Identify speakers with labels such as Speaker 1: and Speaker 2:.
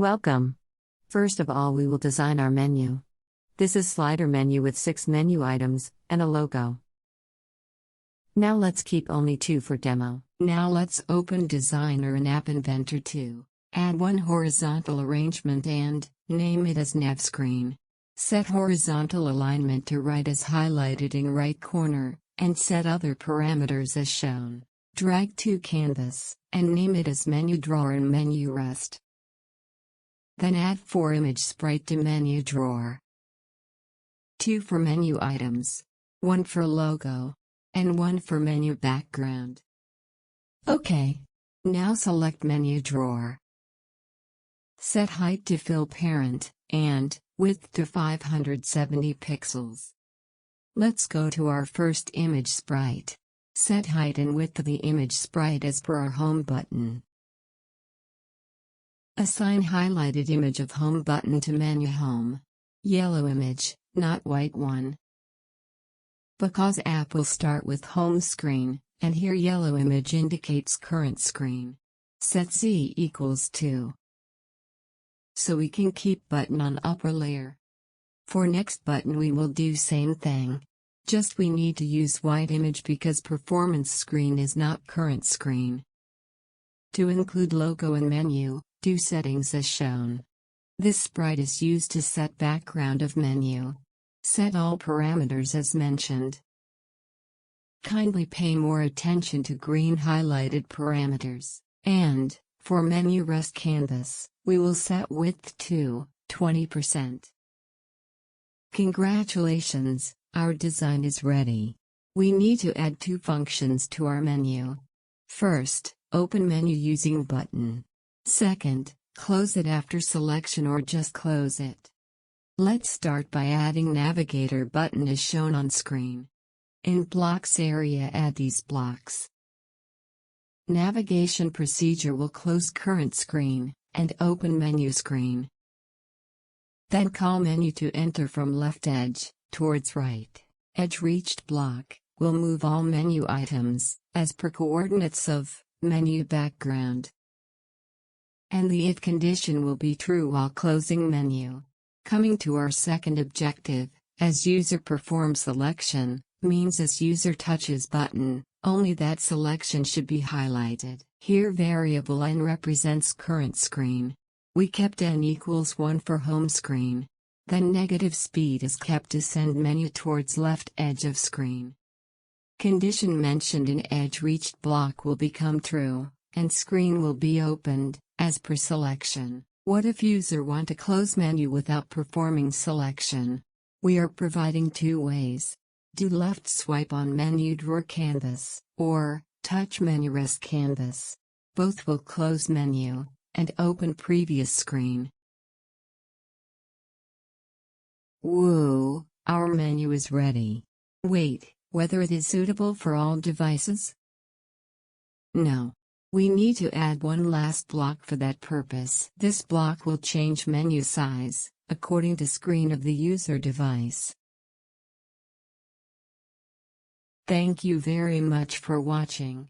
Speaker 1: Welcome. First of all, we will design our menu. This is slider menu with 6 menu items and a logo. Now let's keep only 2 for demo.
Speaker 2: Now let's open Designer in App Inventor 2. Add one horizontal arrangement and name it as nav screen. Set horizontal alignment to right as highlighted in right corner, and set other parameters as shown. Drag to canvas, and name it as menu drawer and menu rest. Then add 4 image sprite to menu drawer. 2 for menu items. 1 for logo. And 1 for menu background. OK. Now select menu drawer. Set height to fill parent, and width to 570 pixels. Let's go to our first image sprite. Set height and width of the image sprite as per our home button. Assign highlighted image of home button to menu home. Yellow image, not white one. Because app will start with home screen, and here yellow image indicates current screen. Set Z equals 2. So we can keep button on upper layer. For next button we will do same thing. Just we need to use white image because performance screen is not current screen. To include logo and menu, do settings as shown. This sprite is used to set background of menu. Set all parameters as mentioned. Kindly pay more attention to green highlighted parameters, and, for menu rest canvas, we will set width to 20%. Congratulations, our design is ready. We need to add 2 functions to our menu. First, open menu using button. Second, close it after selection or just close it. Let's start by adding navigator button as shown on screen. In blocks area add these blocks. Navigation procedure will close current screen, and open menu screen. Then call menu to enter from left edge, towards right. Edge reached block, will move all menu items, as per coordinates of menu background. And the if condition will be true while closing menu. Coming to our second objective, as user performs selection, means as user touches button, only that selection should be highlighted. Here variable n represents current screen. We kept n equals 1 for home screen. Then negative speed is kept to send menu towards left edge of screen. Condition mentioned in edge reached block will become true, and screen will be opened, as per selection. What if user want to close menu without performing selection? We are providing 2 ways. Do left swipe on menu drawer canvas, or touch menu rest canvas. Both will close menu, and open previous screen. Whoa, our menu is ready. Wait, whether it is suitable for all devices? No. We need to add one last block for that purpose. This block will change menu size, according to screen of the user device. Thank you very much for watching.